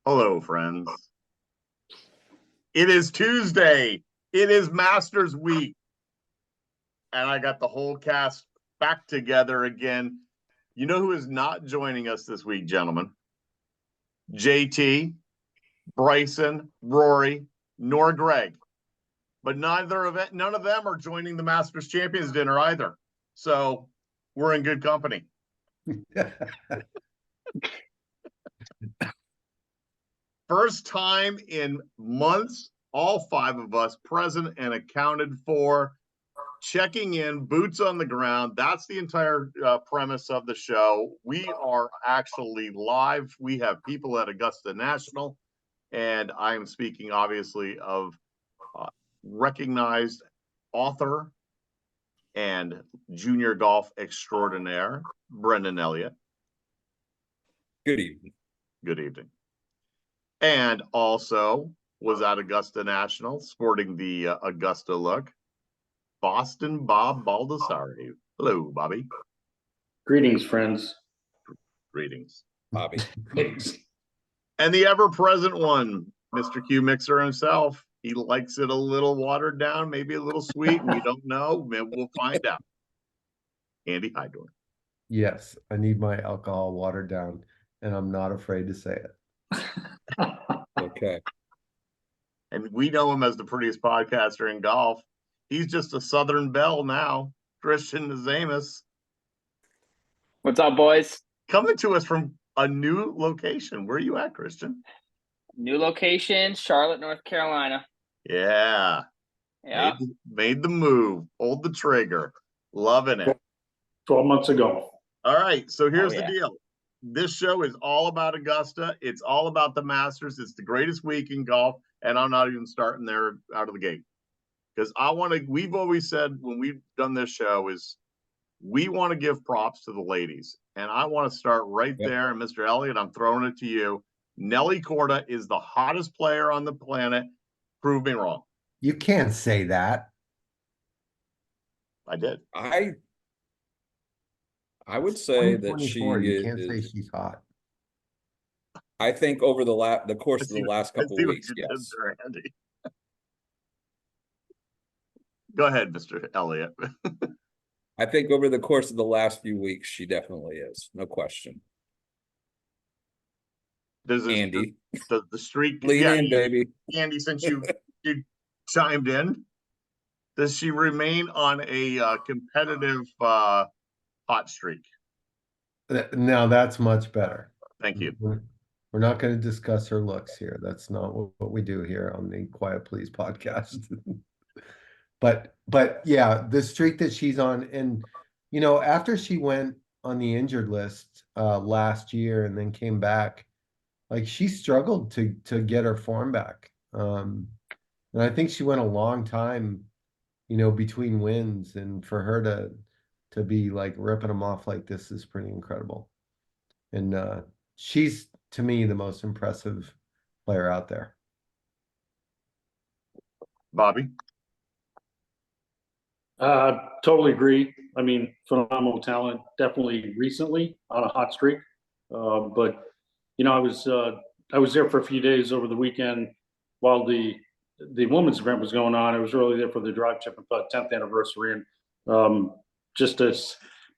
Hello, friends. It is Tuesday. It is Masters Week. And I got the whole cast back together again. You know who is not joining us this week, gentlemen? JT, Bryson, Rory, nor Greg. But none of them are joining the Masters Champions dinner either. So we're in good company. First time in months, all five of us present and accounted for, checking in, boots on the ground. That's the entire premise of the show. We are actually live. We have people at Augusta National, and I am speaking obviously of recognized author and junior golf extraordinaire, Brendon Elliott. Good evening. Good evening. And also was at Augusta National, sporting the Augusta look, Boston Bob Baldassari. Hello, Bobby. Greetings, friends. Greetings, Bobby. And the ever-present one, Mr. Q Mixer himself. He likes it a little watered down, maybe a little sweet. We don't know. Maybe we'll find out. Andy Hydor. Yes, I need my alcohol watered down, and I'm not afraid to say it. Okay. And we know him as the prettiest podcaster in golf. He's just a Southern belle now. Christian Nazamus. What's up, boys? Coming to us from a new location. Where are you at, Christian? New location, Charlotte, North Carolina. Yeah. Yeah. Made the move. Pulled the trigger. Loving it. 12 months ago. All right. So here's Oh, yeah. the deal. This show is all about Augusta. It's all about the Masters. It's the greatest week in golf. And I'm not even starting there out of the gate. Because we've always said when we've done this show is we want to give props to the ladies. And I want to start right there. And Mr. Elliott, I'm throwing it to you. Nellie Korda is the hottest player on the planet. Prove me wrong. You can't say that. I did. I would say that she 2024, you can't say is. she's hot. I think over the course of the last couple of weeks, Did yes. there, Andy. Go ahead, Mr. Elliott. I think over the course of the last few weeks, she definitely is. No question. Andy. Does the streak Lean in, baby. Andy, since you chimed in, does she remain on a competitive hot streak? Now that's much better. Thank you. We're not going to discuss her looks here. That's not what we do here on the Quiet Please podcast. But yeah, the streak that she's on, and after she went on the injured list last year and then came back, like she struggled to get her form back. And I think she went a long time, between wins, and for her to be like ripping them off like this is pretty incredible. And she's, to me, the most impressive player out there. Bobby? Totally agree. I mean, phenomenal talent, definitely recently on a hot streak. But I was there for a few days over the weekend while the women's event was going on. I was really there for the drive, chip, and putt 10th anniversary, and just to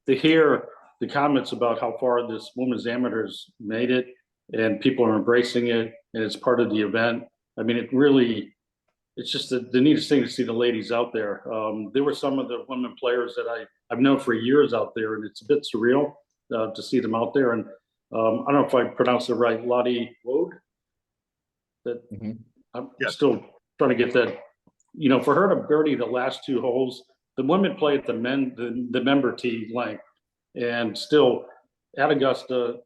hear the comments about how far this women's amateurs made it, and people are embracing it, and it's part of the event. I mean, it's just the neatest thing to see the ladies out there. There were some of the women players that I've known for years out there, and it's a bit surreal to see them out there. And I don't know if I pronounced it right, Lottie Wood. I'm still trying to get that. For her to birdie the last two holes, the women play at the member tee length, and still at Augusta,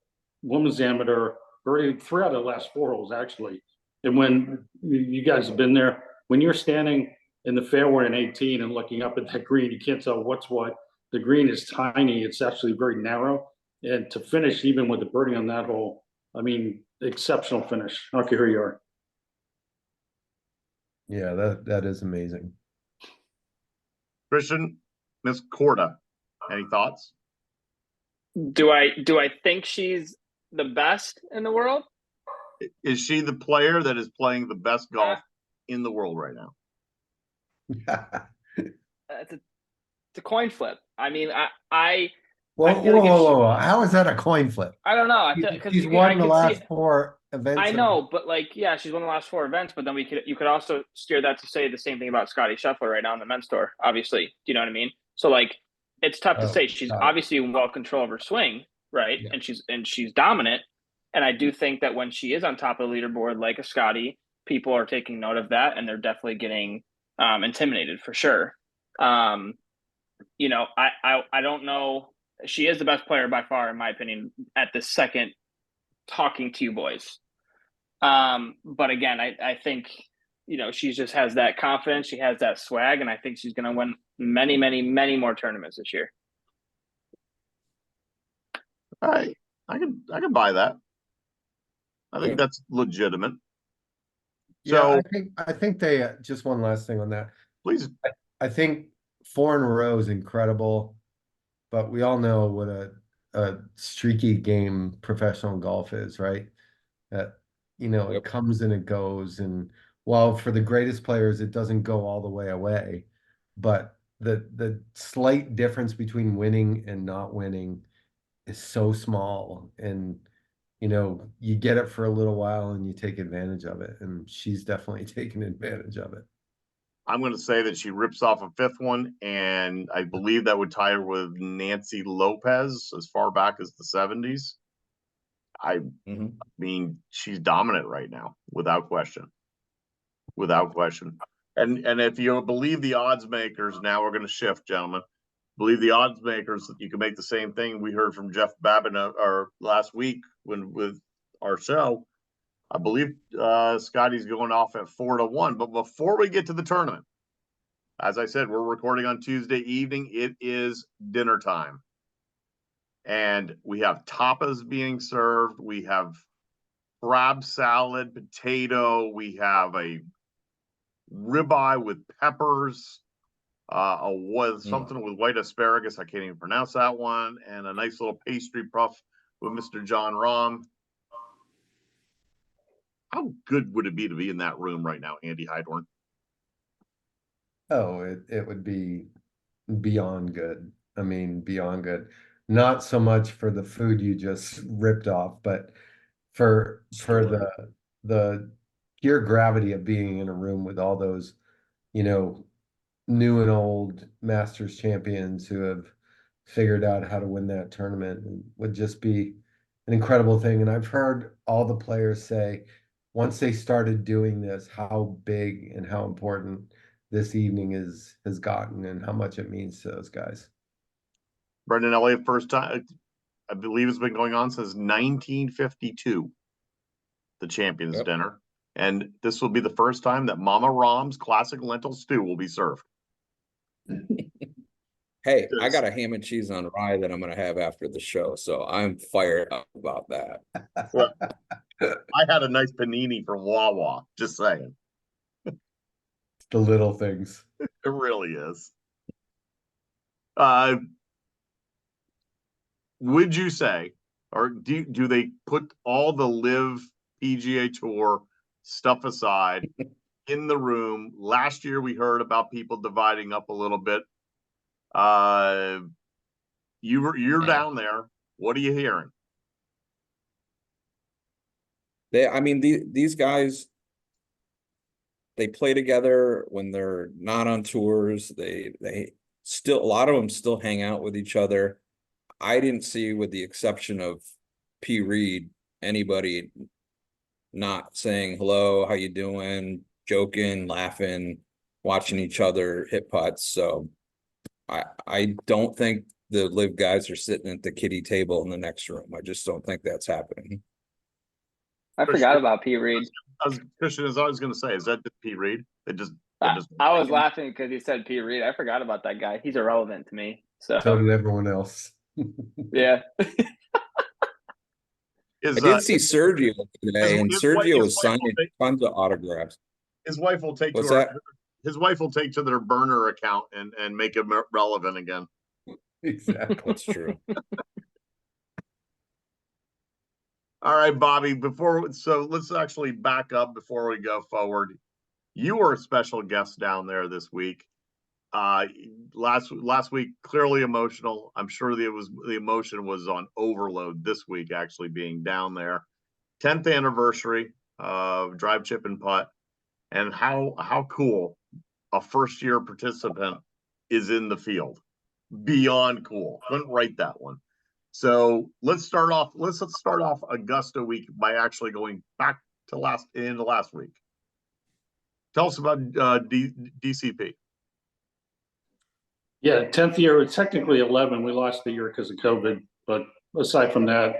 women's amateur, birdie 3 out of the last 4 holes actually. And when you guys have been there, when you're standing in the fairway in 18 and looking up at that green, you can't tell what's what. The green is tiny. It's actually very narrow. And to finish even with the birdie on that hole, I mean, exceptional finish. I don't care who you are. Yeah, that is amazing. Christian, Miss Korda, any thoughts? Do I think she's the best in the world? Is she the player that is playing the best golf in the world right now? It's a coin flip. I mean, I Whoa, feel like if she, whoa. How is that a coin flip? I don't know. Because She's I won the could see. last 4 events. I know, but like, yeah, she's won the last 4 events. But then you could also steer that to say the same thing about Scottie Scheffler right now in the men's tour. Obviously, do you know what I mean? So like, it's tough to Oh, say. She's got it. obviously in well control of her swing, right? Yeah. And she's dominant. And I do think that when she is on top of the leaderboard, like a Scottie, people are taking note of that, and they're definitely getting intimidated for sure. You know, I don't know. She is the best player by far, in my opinion, at the second talking to you boys. But again, I think, you know, she just has that confidence. She has that swag, and I think she's going to win many, many, many more tournaments this year. All right, I can buy that. I think that's legitimate. Yeah, So I think they just one last thing on that. please, I think 4 in a row is incredible, but we all know what a streaky game professional golf is, right? That, you know, it comes and it goes, and while for the greatest players it doesn't go all the way away, but the slight difference between winning and not winning is so small, and you know, you get it for a little while and you take advantage of it, and she's definitely taken advantage of it. I'm going to say that she rips off a 5th one, and I believe that would tie her with Nancy Lopez as far back as the 70s. I mean, she's dominant right now, without question. Without question. And if you believe the odds makers, now we're going to shift, gentlemen. Believe the odds makers that you can make the same thing we heard from Jeff Babin or last week with our show. I believe Scottie's going off at 4-1. But before we get to the tournament, as I said, we're recording on Tuesday evening. It is dinner time. And we have tapas being served. We have crab salad, potato. We have a ribeye with peppers, something with white asparagus. I can't even pronounce that one. And a nice little pastry puff with Mr. John Rahm. How good would it be to be in that room right now, Andy Heidorn? Oh, it would be beyond good. I mean, beyond good. Not so much for the food you just ripped off, but for the pure gravity of being in a room with all those, you know, new and old Masters champions who have figured out how to win that tournament, and would just be an incredible thing. And I've heard all the players say once they started doing this, how big and how important this evening has gotten and how much it means to those guys. Brendon, Elliott, first time, I believe it's been going on since 1952, the Champions Dinner. And this will be the first time that Mama Rahm's classic lentil stew will be served. Hey, I got a ham and cheese on rye that I'm going to have after the show, so I'm fired up about that. Well, I had a nice panini from Wawa, just saying. The little things. It really is. Would you say, or do they put all the live PGA Tour stuff aside in the room? Last year we heard about people dividing up a little bit. You're down there. What are you hearing? These guys, they play together when they're not on tours. They still, a lot of them still hang out with each other. I didn't see, with the exception of P. Reed, anybody not saying hello, how you doing, joking, laughing, watching each other hit putts. So I don't think the live guys are sitting at the kiddie table in the next room. I just don't think that's happening. I forgot about P. Reed. Christian, as I was going to say, is that just P. Reed? I was laughing because he said P. Reed. I forgot about that guy. He's irrelevant to me. So did everyone else. Yeah. I did see Sergio today, and Sergio was signing tons of autographs. His wife will take his wife will take to their burner account and make it relevant again. Exactly. That's true. All right, Bobby, so let's actually back up before we go forward. You were a special guest down there this week. Last week, clearly emotional. I'm sure the emotion was on overload this week, actually being down there. 10th anniversary of Drive, Chip, and Putt, and how cool a first year participant is in the field. Beyond cool. Couldn't write that one. So let's start off Augusta week by actually going back to last week. Tell us about DCP. Yeah, 10th year, it's technically 11. We lost the year because of COVID, but aside from that,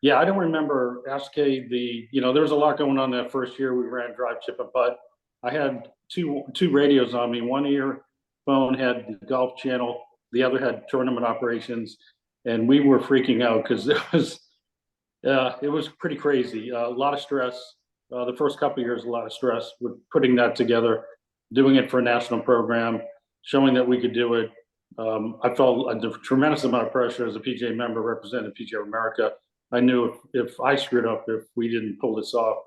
yeah, I don't remember SK there was a lot going on that first year. We ran Drive, Chip, and Putt. I had two radios on me. One earphone had the golf channel, the other had tournament operations, and we were freaking out because it was pretty crazy. A lot of stress. The first couple of years, a lot of stress with putting that together, doing it for a national program, showing that we could do it. I felt a tremendous amount of pressure as a PGA member representing PGA America. I knew if I screwed up, if we didn't pull this off,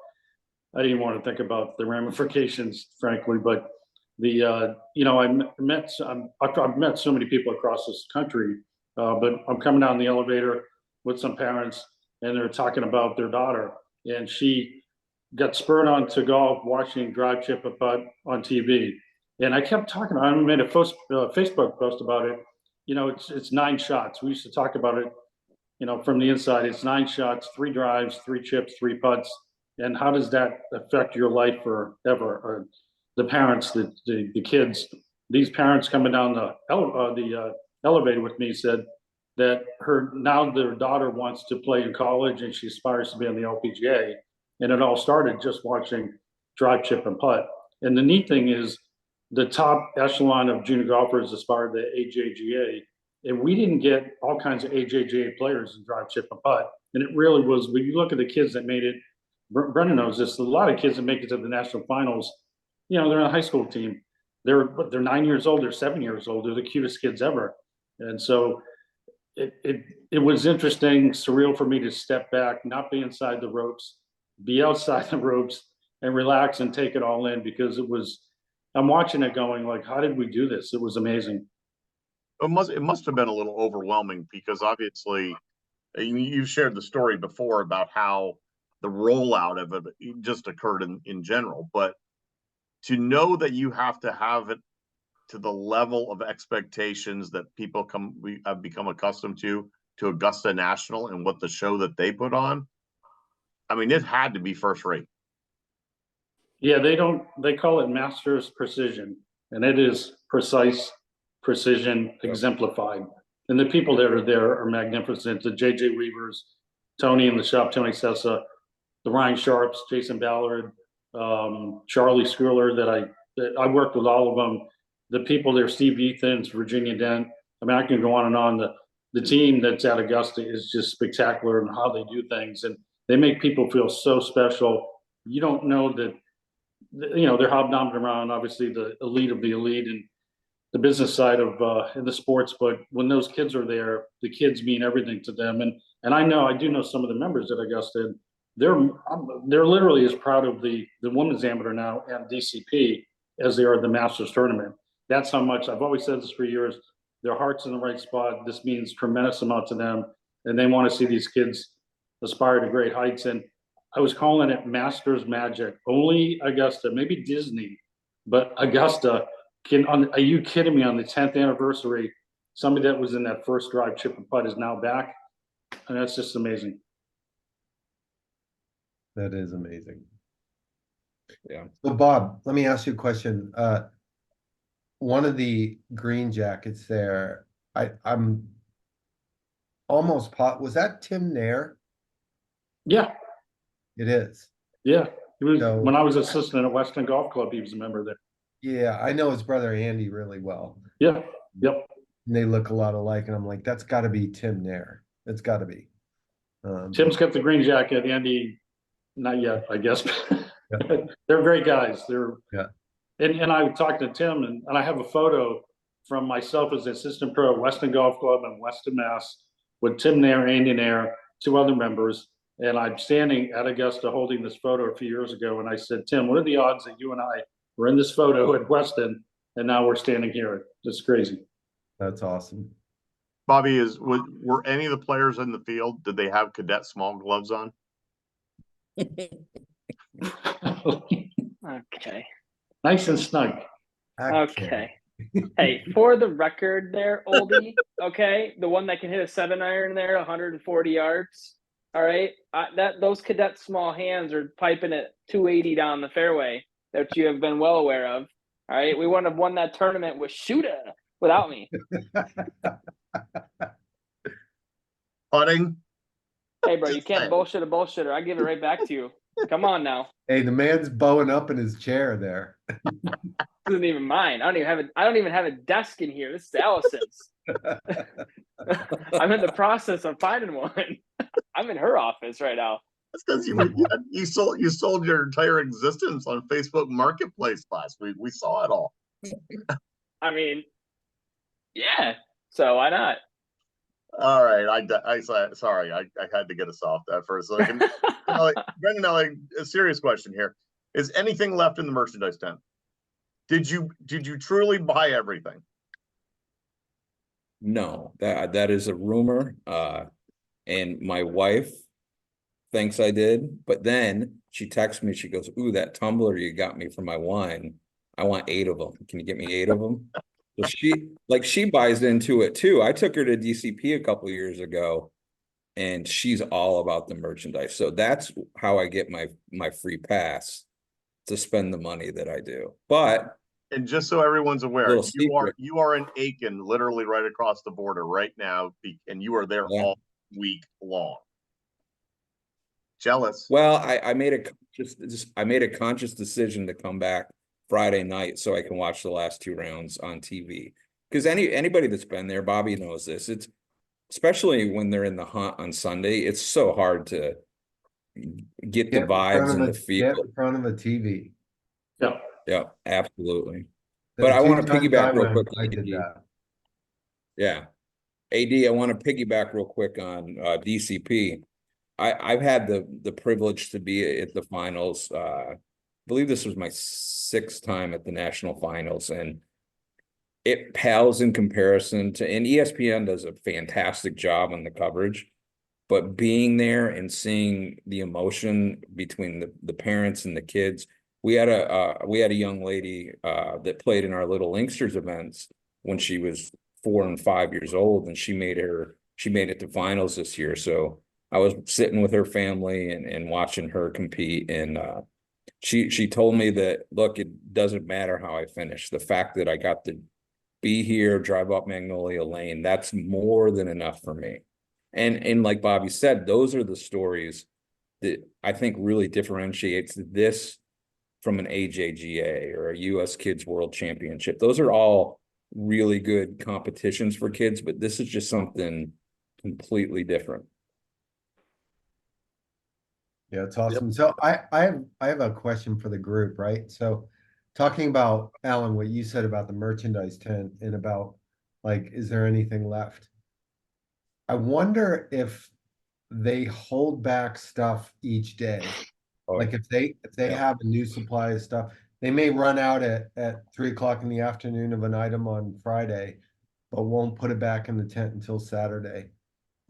I didn't want to think about the ramifications, frankly. But I've met so many people across this country, but I'm coming down the elevator with some parents, and they're talking about their daughter, and she got spurred on to golf watching Drive, Chip, and Putt on TV. And I kept talking. I made a Facebook post about it. It's 9 shots. We used to talk about it, from the inside. It's 9 shots, 3 drives, 3 chips, 3 putts. And how does that affect your life forever? Or the parents, the kids, these parents coming down the elevator with me said that their daughter wants to play in college and she aspires to be on the LPGA. And it all started just watching Drive, Chip, and Putt. And the neat thing is, the top echelon of junior golfers aspired to AJGA, and we didn't get all kinds of AJGA players in Drive, Chip, and Putt. And it really was, when you look at the kids that made it, Brendon knows this, a lot of kids that make it to the national finals, they're on a high school team. They're 9 years old, they're 7 years old, they're the cutest kids ever. And so it was interesting, surreal for me to step back, not be inside the ropes, be outside the ropes, and relax and take it all in, because I'm watching it going like, how did we do this? It was amazing. It must have been a little overwhelming, because obviously you've shared the story before about how the rollout of it just occurred in general, but to know that you have to have it to the level of expectations that people have become accustomed to Augusta National and what the show that they put on, I mean, it had to be first rate. Yeah, they call it master's precision, and it is precise, precision, exemplified. And the people that are there are magnificent. The JJ Weavers, Tony in the shop, Tony Sessa, the Ryan Sharps, Jason Ballard, Charlie Schooler, that I worked with all of them. The people there, Steve Ethans, Virginia Dent. I mean, I can go on and on. The team that's at Augusta is just spectacular in how they do things, and they make people feel so special. You don't know that. They're hobnobbing around, obviously, the elite of the elite and the business side of in the sports. But when those kids are there, the kids mean everything to them. And I do know some of the members at Augusta. They're literally as proud of the women's amateur now and DCP as they are the Masters tournament. That's how much, I've always said this for years, their heart's in the right spot. This means tremendous amount to them, and they want to see these kids aspire to great heights. And I was calling it Masters Magic. Only Augusta, maybe Disney, but Augusta are you kidding me? On the 10th anniversary, somebody that was in that first Drive, Chip, and Putt is now back. And that's just amazing. That is amazing. Yeah. So Bob, let me ask you a question. One of the green jackets there, I'm almost was that Tim Nair? Yeah. It is. Yeah. He was, when I was assistant at Western Golf Club, he was a member there. Yeah, I know his brother Andy really well. Yeah. Yep. And they look a lot alike, and I'm like, that's got to be Tim Nair. It's got to be. Tim's got the green jacket. Andy, not yet, I guess. Yeah. They're great guys. Yeah. And I talked to Tim, and I have a photo from myself as assistant pro at Western Golf Club in Weston, Mass, with Tim Nair, Andy Nair, two other members, and I'm standing at Augusta holding this photo a few years ago, and I said, Tim, what are the odds that you and I were in this photo at Weston, and now we're standing here? It's crazy. That's awesome. Bobby, were any of the players in the field, did they have cadet small gloves on? Okay. Nice and snug. Okay. Hey, for the record there, oldie, okay, the one that can hit a 7-iron there, 140 yards. All right, those cadet small hands are piping at 280 down the fairway that you have been well aware of. All right, we wouldn't have won that tournament with Shooter without me. Putting? Hey, bro, you can't bullshit a bullshitter. I give it right back to you. Come on now. Hey, the man's bowing up in his chair there. This isn't even mine. I don't even have a desk in here. This is Allison's. I'm in the process of finding one. I'm in her office right now. That's because you sold your entire existence on Facebook Marketplace last week. We saw it all. I mean, yeah. So why not? All right, sorry, I had to get us off that for a second. Brendon, Elliott, a serious question here: is anything left in the merchandise tent? Did you truly buy everything? No, that is a rumor. And my wife thinks I did, but then she texts me. She goes, "Ooh, that tumbler you got me for my wine. I want 8 of them. Can you get me 8 of them?" So she buys into it too. I took her to DCP a couple of years ago, and she's all about the merchandise. So that's how I get my free pass to spend the money that I do. But and just so everyone's aware, secret. you are in Aiken, literally right across the border right now, and you are there all week long. Jealous. Well, I made a conscious decision to come back Friday night so I can watch the last 2 rounds on TV. Because anybody that's been there, Bobby knows this. It's especially when they're in the hunt on Sunday, it's so hard to get the vibes and the feel. Get in front of a TV. Yeah. Yeah, absolutely. But I want to piggyback real quick. I did that. Yeah. AD, I want to piggyback real quick on DCP. I've had the privilege to be at the finals. I believe this was my 6th time at the national finals, and it pales in comparison to, and ESPN does a fantastic job on the coverage, but being there and seeing the emotion between the parents and the kids. We had a young lady that played in our Little Inksters events when she was 4 and 5 years old, and she made it to finals this year. So I was sitting with her family and watching her compete, and she told me that, look, it doesn't matter how I finish. The fact that I got to be here, drive up Magnolia Lane, that's more than enough for me. And like Bobby said, those are the stories that I think really differentiates this from an AJGA or a US Kids World Championship. Those are all really good competitions for kids, but this is just something completely different. Yeah, it's awesome. Yep. So I have a question for the group, right? So talking about, Alan, what you said about the merchandise tent and about, like, is there anything left? I wonder if they hold back stuff each day. Like if they have a new supply of stuff, they may run out at 3 o'clock in the afternoon of an item on Friday, but won't put it back in the tent until Saturday.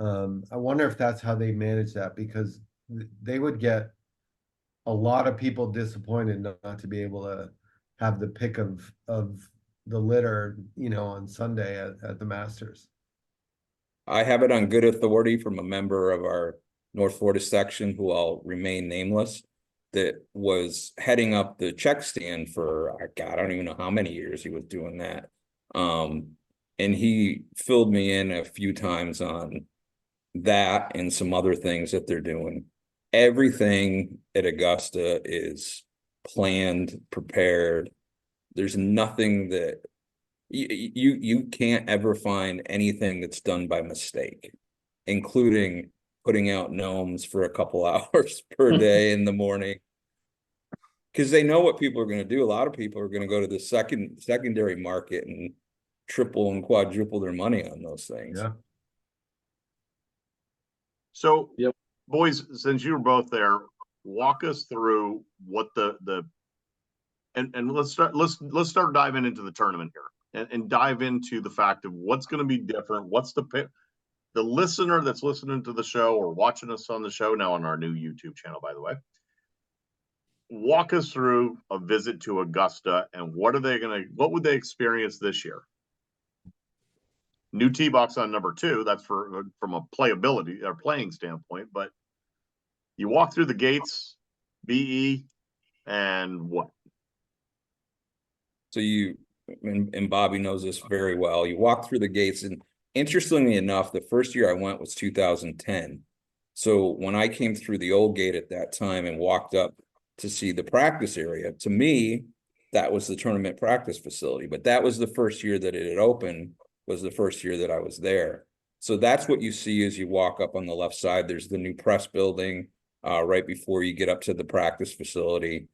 I wonder if that's how they manage that, because they would get a lot of people disappointed not to be able to have the pick of the litter, on Sunday at the Masters. I have it on good authority from a member of our North Florida section, who I'll remain nameless, that was heading up the check stand for, God, I don't even know how many years he was doing that. And he filled me in a few times on that and some other things that they're doing. Everything at Augusta is planned, prepared. There's nothing that you can't ever find anything that's done by mistake, including putting out gnomes for a couple hours per day in the morning, because they know what people are going to do. A lot of people are going to go to the secondary market and triple and quadruple their money on those things. Yeah. So, Yep. boys, since you were both there, walk us through what and let's start diving into the tournament here and dive into the fact of what's going to be different. What's the listener that's listening to the show or watching us on the show now on our new YouTube channel, by the way. Walk us through a visit to Augusta and what would they experience this year? New tee box on number 2. That's from a playability or playing standpoint, but you walk through the gates, BE, and what? So and Bobby knows this very well. You walk through the gates, and interestingly enough, the first year I went was 2010. So when I came through the old gate at that time and walked up to see the practice area, to me, that was the tournament practice facility. But that was the first year that it had opened, was the first year that I was there. So that's what you see as you walk up on the left side. There's the new press building right before you get up to the practice facility.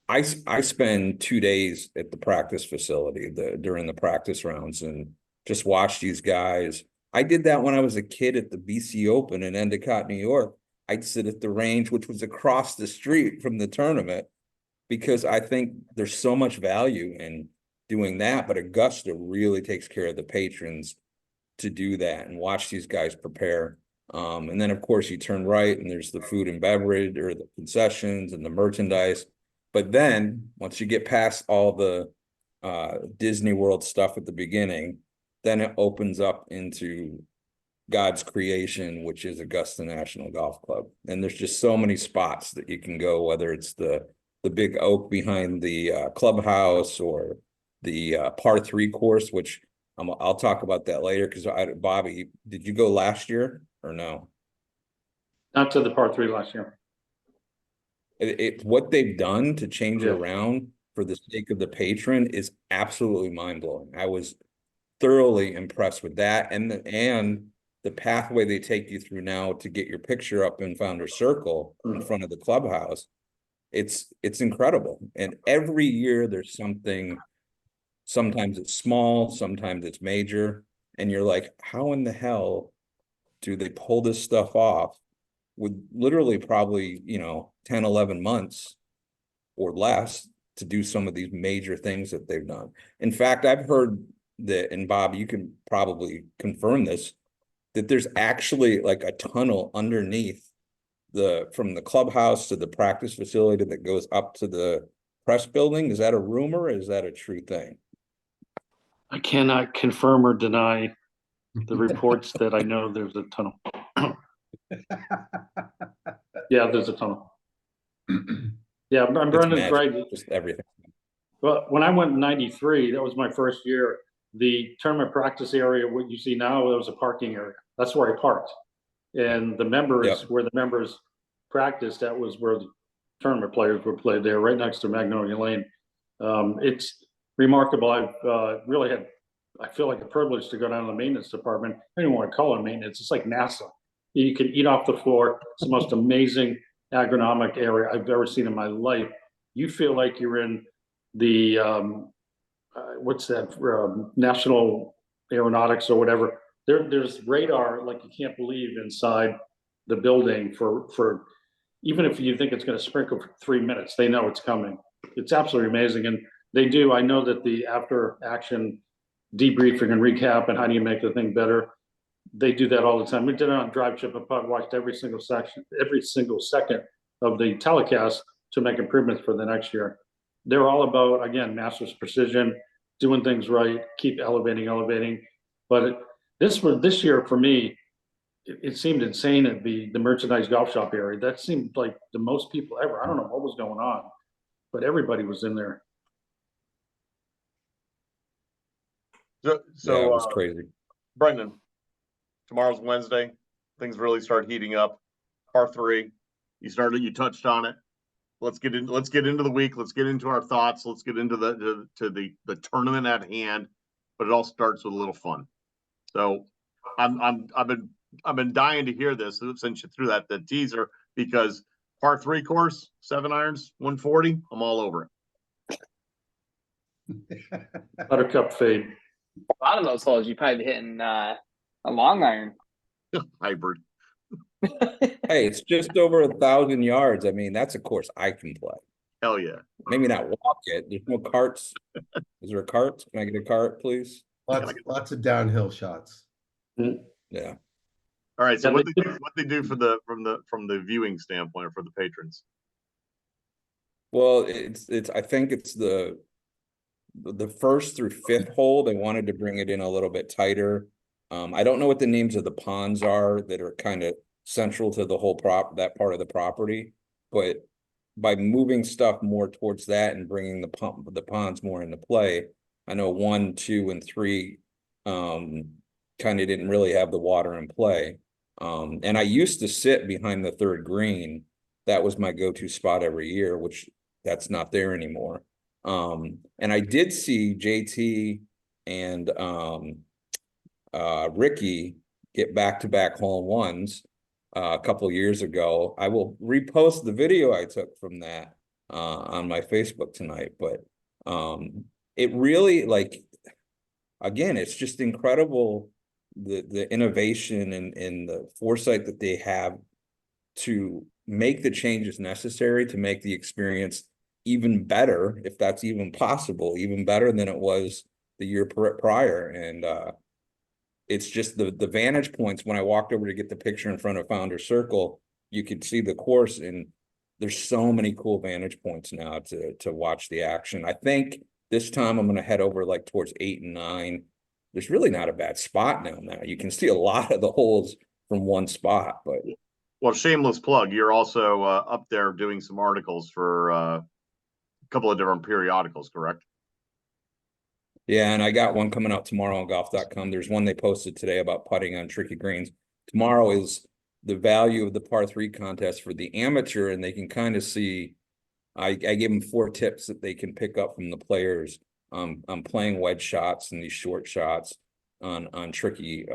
I spend 2 days at the practice facility during the practice rounds and just watch these guys. I did that when I was a kid at the BC Open in Endicott, New York. I'd sit at the range, which was across the street from the tournament, because I think there's so much value in doing that. But Augusta really takes care of the patrons to do that and watch these guys prepare. And then, of course, you turn right and there's the food and beverage or the concessions and the merchandise. But then once you get past all the Disney World stuff at the beginning, then it opens up into God's creation, which is Augusta National Golf Club. And there's just so many spots that you can go, whether it's the big oak behind the clubhouse or the par 3 course, which I'll talk about that later. Because Bobby, did you go last year or no? Not to the par 3 last year. What they've done to change it Yeah. around for the sake of the patron is absolutely mind-blowing. I was thoroughly impressed with that, and the pathway they take you through now to get your picture up in Founder's Circle in front of the clubhouse. It's incredible. And every year there's something. Sometimes it's small, sometimes it's major, and you're like, how in the hell do they pull this stuff off with literally probably 10, 11 months or less to do some of these major things that they've done. In fact, I've heard that, and Bob, you can probably confirm this, that there's actually like a tunnel underneath from the clubhouse to the practice facility that goes up to the press building. Is that a rumor or is that a true thing? I cannot confirm or deny the reports that I know there's a tunnel. Yeah, there's a tunnel. Yeah, Brendon's right. Just everything. Well, when I went in '93, that was my first year. The tournament practice area, what you see now, that was a parking area. That's where I parked. And the members, where the members practiced, that was where the tournament players would play there, right next to Magnolia Lane. It's remarkable. I've really had, I feel like a privilege to go down to the maintenance department. I don't even want to call it maintenance. It's like NASA. You can eat off the floor. It's the most amazing agronomic area I've ever seen in my life. You feel like you're in the, what's that, National Aeronautics or whatever. There's radar like you can't believe inside the building for even if you think it's going to sprinkle for 3 minutes, they know it's coming. It's absolutely amazing. And they do. I know that the after action debriefing and recap and how do you make the thing better, they do that all the time. We did it on Drive, Chip, and Putt, watched every single second of the telecast to make improvements for the next year. They're all about, again, master's precision, doing things right, keep elevating. But this year for me, it seemed insane at the merchandise golf shop area. That seemed like the most people ever. I don't know what was going on, but everybody was in there. So yeah, it was crazy. Brendon, tomorrow's Wednesday. Things really start heating up. Par 3, you touched on it. Let's get into the week. Let's get into our thoughts. Let's get into the tournament at hand. But it all starts with a little fun. So I've been dying to hear this since you threw the teaser, because par 3 course, 7 irons, 140. I'm all over it. Buttercup fade. A lot of those holes you probably be hitting a long iron. Hybrid. Hey, it's just over 1,000 yards. I mean, that's a course I can play. Hell yeah. Maybe not walk it. There's no carts. Is there a cart? Can I get a cart, please? Lots of downhill shots. Yeah. All right. So Yeah, what they do for the from the viewing standpoint or for the patrons? Well, it's I think it's the first through fifth hole. They wanted to bring it in a little bit tighter. I don't know what the names of the ponds are that are kind of central to the whole that part of the property, but by moving stuff more towards that and bringing the ponds more into play, I know 1, 2, and 3 kind of didn't really have the water in play. And I used to sit behind the third green. That was my go-to spot every year, which that's not there anymore. And I did see JT and Ricky get back-to-back hole-in-ones a couple years ago. I will repost the video I took from that on my Facebook tonight, but it really, like, again, it's just incredible the innovation and the foresight that they have to make the changes necessary to make the experience even better, if that's even possible, even better than it was the year prior. And it's just the vantage points. When I walked over to get the picture in front of Founder's Circle, you could see the course, and there's so many cool vantage points now to watch the action. I think this time I'm going to head over like towards 8 and 9. There's really not a bad spot now. You can see a lot of the holes from one spot, but Well, shameless plug. You're also up there doing some articles for a couple of different periodicals, correct? yeah, and I got one coming out tomorrow on golf.com. There's one they posted today about putting on tricky greens. Tomorrow is the value of the par 3 contest for the amateur, and they can kind of see. I gave them 4 tips that they can pick up from the players on playing wedge shots and these short shots on tricky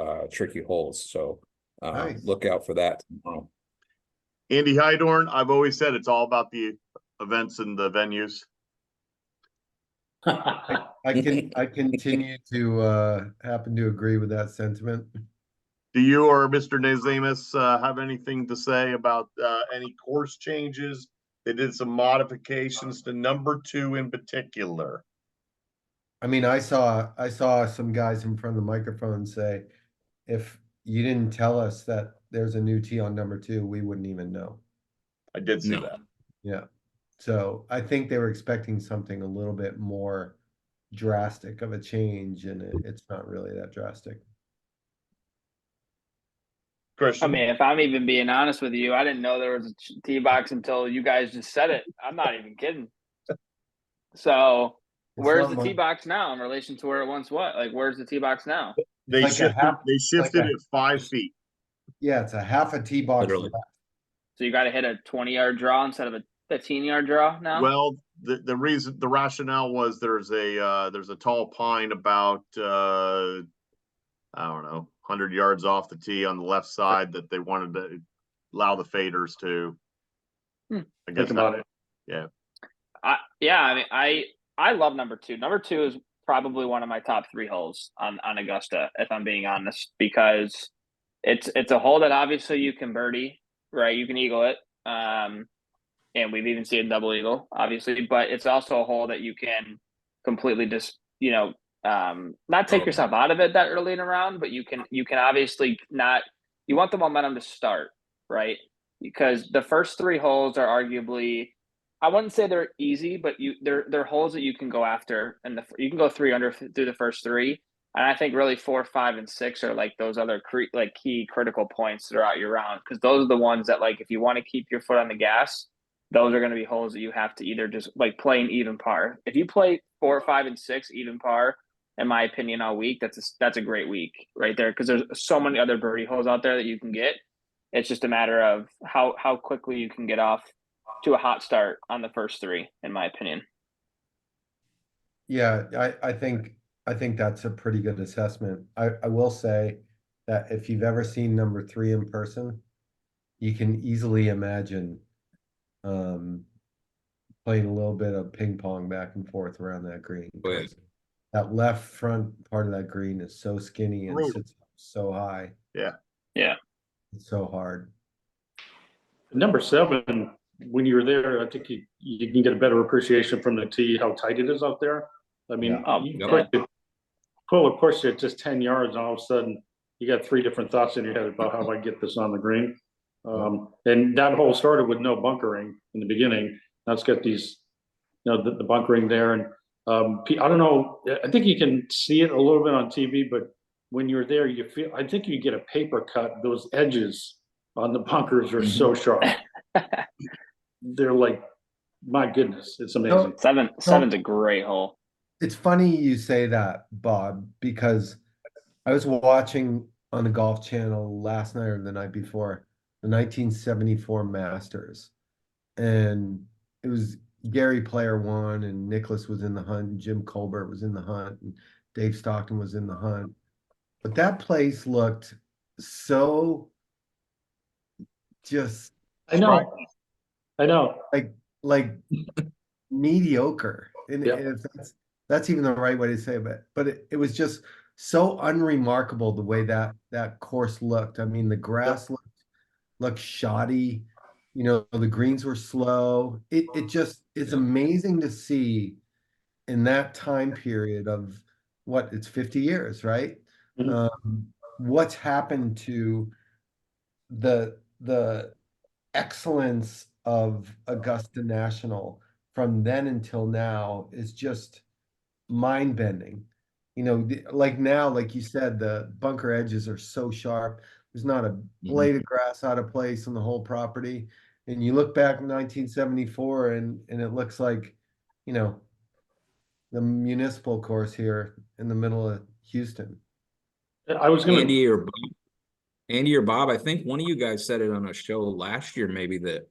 holes. So Nice. look out for that tomorrow. Andy Hydorn, I've always said it's all about the events and the venues. I continue to happen to agree with that sentiment. Do you or Mr. Nazamus have anything to say about any course changes? They did some modifications to number 2 in particular. I mean, I saw some guys in front of the microphone say, if you didn't tell us that there's a new tee on number 2, we wouldn't even know. I did see No. that. Yeah. So I think they were expecting something a little bit more drastic of a change, and it's not really that drastic. Christian? I mean, if I'm even being honest with you, I didn't know there was a tee box until you guys just said it. I'm not even kidding. So where's the tee box now in relation to where it once was? Like, where's the tee box now? They like shifted it 5 feet. Yeah, it's a half a tee box Literally. left. So you got to hit a 20-yard draw instead of a 15-yard draw now? Well, the rationale was there's a tall pine about I don't know 100 yards off the tee on the left side that they wanted to allow the faders to. I guess Think about it. Yeah. I mean, I love number 2. Number 2 is probably one of my top 3 holes on Augusta, if I'm being honest, because it's a hole that obviously you can birdie, right? You can eagle it. And we've even seen a double eagle, obviously, but it's also a hole that you can completely just, not take yourself out of it that early in a round, but you can obviously not. You want the momentum to start, right? Because the first 3 holes are arguably, I wouldn't say they're easy, but they're holes that you can go after, and you can go 3 under through the first 3. And I think really 4, 5, and 6 are like those other key critical points throughout your round, because those are the ones that, like, if you want to keep your foot on the gas, those are going to be holes that you have to either just like play an even par. If you play 4, 5, and 6 even par, in my opinion, all week, that's a great week right there, because there's so many other birdie holes out there that you can get. It's just a matter of how quickly you can get off to a hot start on the first 3, in my opinion. Yeah, I think that's a pretty good assessment. I will say that if you've ever seen number 3 in person, you can easily imagine playing a little bit of ping pong back and forth around that green. But That left front part of that green is so skinny and sits so high. Yeah. Yeah. It's so hard. Number 7, when you're there, I think you can get a better appreciation from the tee, how tight it is out there. I mean, Yeah. you Yeah. push it just 10 yards, and all of a sudden you got 3 different thoughts in your head about how I get this on the green. And that hole started with no bunkering in the beginning. Now it's got these, the bunkering there. And I don't know, I think you can see it a little bit on TV, but when you're there, I think you get a paper cut. Those edges on the bunkers are so sharp. They're like, my goodness, it's amazing. Seven's a great hole. It's funny you say that, Bob, because I was watching on the Golf Channel last night or the night before the 1974 Masters, and it was Gary Player won, and Nicklaus was in the hunt, and Jim Colbert was in the hunt, and Dave Stockton was in the hunt. But that place looked so just I know. like mediocre. And Yeah. if that's even the right way to say it, but it was just so unremarkable the way that course looked. I mean, the grass looked shoddy, the greens were slow. It just it's amazing to see in that time period of it's 50 years, right? What's happened to the excellence of Augusta National from then until now is just mind-bending. Like now, like you said, the bunker edges are so sharp. There's not a blade of grass out of place on the whole property. And you look back in 1974 and it looks like, the municipal course here in the middle of Houston. I was going to. Andy or Bob, I think one of you guys said it on a show last year, maybe that,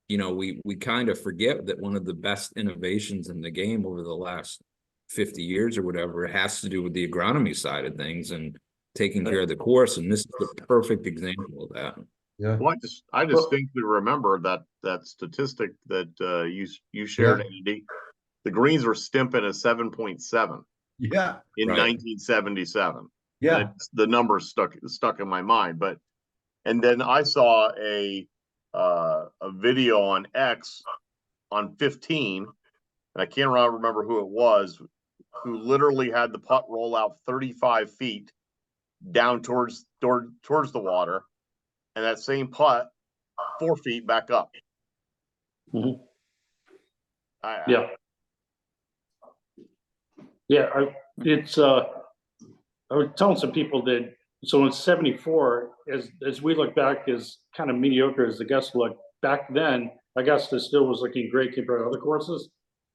we kind of forget that one of the best innovations in the game over the last 50 years or whatever has to do with the agronomy side of things and taking care of the course. And this is the perfect example of that. Yeah. Well, I distinctly remember that statistic that you shared, Andy. The greens were stimping at 7.7. Yeah. In 1977. Yeah. The number stuck in my mind. And then I saw a video on X on 15, and I can't remember who it was, who literally had the putt roll out 35 feet down towards the water, and that same putt 4 feet back up. Yeah. I was telling some people that, so in 74, as we look back, as kind of mediocre as Augusta looked, back then, Augusta still was looking great compared to other courses.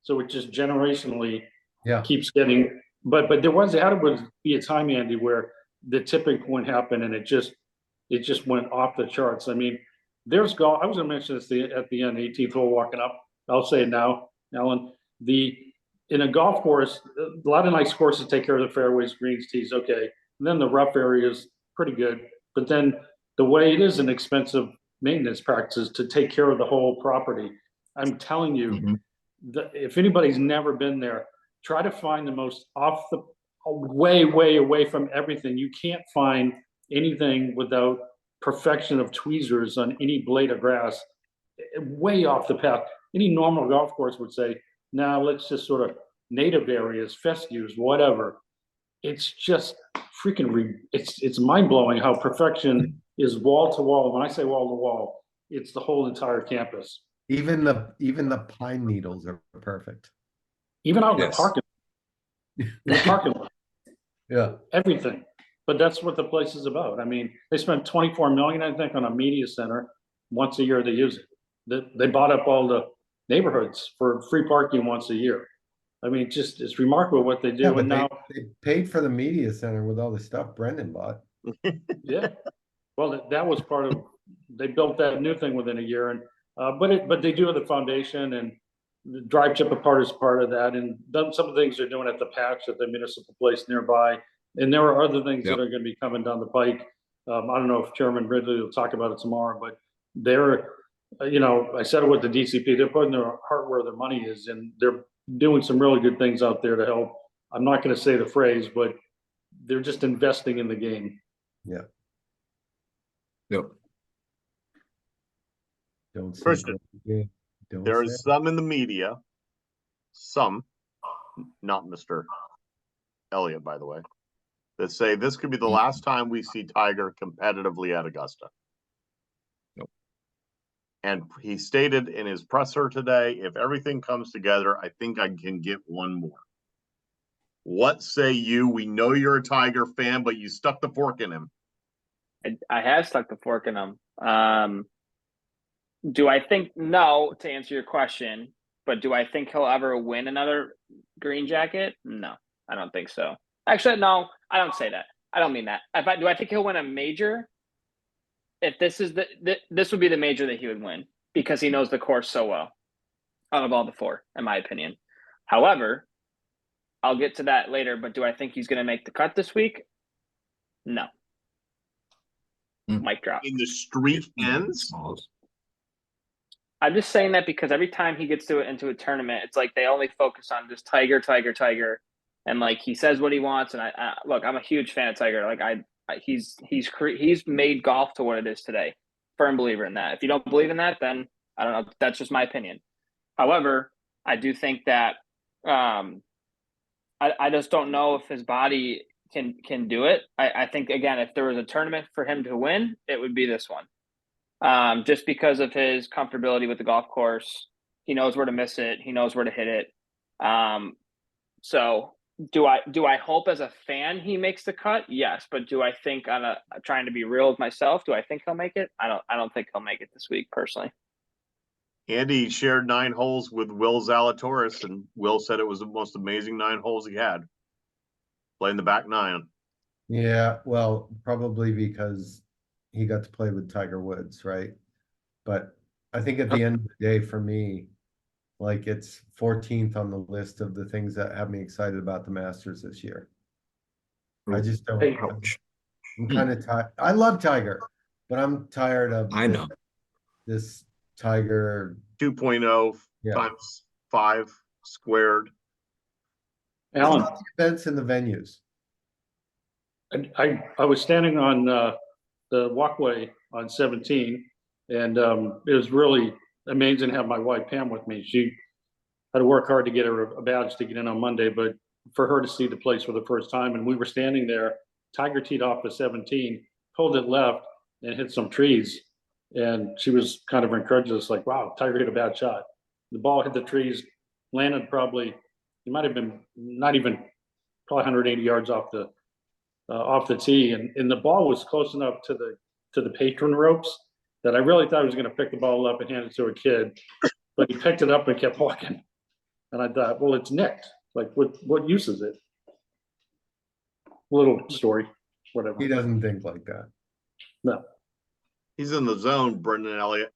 So it just generationally keeps getting, but there had to be a time, Andy, where the tipping point happened and it just went off the charts. I mean, there's golf. I was going to mention this at the end, 18th hole walking up. I'll say it now, Alan. In a golf course, a lot of nice courses take care of the fairways, greens, tees, okay. And then the rough area is pretty good. But then the way it is an expensive maintenance practices to take care of the whole property. I'm telling you, if anybody's never been there, try to find the most way away from everything. You can't find anything without perfection of tweezers on any blade of grass, way off the path. Any normal golf course would say, now let's just sort of native areas, fescues, whatever. It's just freaking, it's mind blowing how perfection is wall to wall. When I say wall to wall, it's the whole entire campus. Even the pine needles are perfect. Even out in the parking lot. Yeah. Everything. But that's what the place is about. I mean, they spent $24 million, I think, on a media center. Once a year they use it. They bought up all the neighborhoods for free parking once a year. I mean, it's remarkable what they do. Yeah, but and now they paid for the media center with all the stuff Brendon bought. Yeah. Well, that was part of, they built that new thing within a year. And but they do have the foundation, and the drive chip apart is part of that. And some of the things they're doing at the patch at the municipal place nearby. And there are other things that are going to be coming down the pike. I don't know if Chairman Ridley will talk about it tomorrow, but they're, I said it with the DCP, they're putting their heart where their money is, and they're doing some really good things out there to help. I'm not going to say the phrase, but they're just investing in the game. Yeah. Yep. Don't say Christian, Greg. Don't there say. is some in the media, some, not Mr. Elliott, by the way, that say this could be the last time we see Tiger competitively at Augusta. Nope. And he stated in his presser today, if everything comes together, I think I can get one more. What say you? We know you're a Tiger fan, but you stuck the fork in him. I have stuck the fork in him. Do I think no to answer your question, but do I think he'll ever win another green jacket? No, I don't think so. Actually, no, I don't say that. I don't mean that. Do I think he'll win a major? If this is this would be the major that he would win because he knows the course so well out of all the four, in my opinion. However, I'll get to that later, but do I think he's going to make the cut this week? No. Mic drop. In the streak ends? I'm just saying that because every time he gets into a tournament, it's like they only focus on just Tiger, and like he says what he wants. And I look, I'm a huge fan of Tiger. Like he's made golf to what it is today. Firm believer in that. If you don't believe in that, then I don't know. That's just my opinion. However, I do think that I just don't know if his body can do it. I think again, if there was a tournament for him to win, it would be this one. Just because of his comfortability with the golf course. He knows where to miss it. He knows where to hit it. So do I hope as a fan he makes the cut? Yes. But do I think trying to be real with myself, do I think he'll make it? I don't think he'll make it this week personally. Andy shared 9 holes with Will Zalatoris, and Will said it was the most amazing 9 holes he had. Playing the back 9. Yeah, well, probably because he got to play with Tiger Woods, right? But I think at the end of the day, for me, like it's 14th on the list of the things that have me excited about the Masters this year. I just don't. I'm kind of tired. I love Tiger, but I'm tired of this Tiger 2.0 times 5 squared. Alan, the events and the venues. I was standing on the walkway on 17, and it was really amazing to have my wife Pam with me. She had to work hard to get her a badge to get in on Monday, but for her to see the place for the first time, and we were standing there. Tiger teed off the 17, pulled it left, and hit some trees, and she was kind of incredulous, like, "Wow, Tiger hit a bad shot." The ball hit the trees, landed probably, it might have been not even probably 180 yards off the tee, and the ball was close enough to the patron ropes that I really thought he was going to pick the ball up and hand it to a kid, but he picked it up and kept walking. And I thought, well, it's nicked. Like, what use is it? Little story, whatever. He doesn't think like that. No. He's in the zone, Brendon Elliott.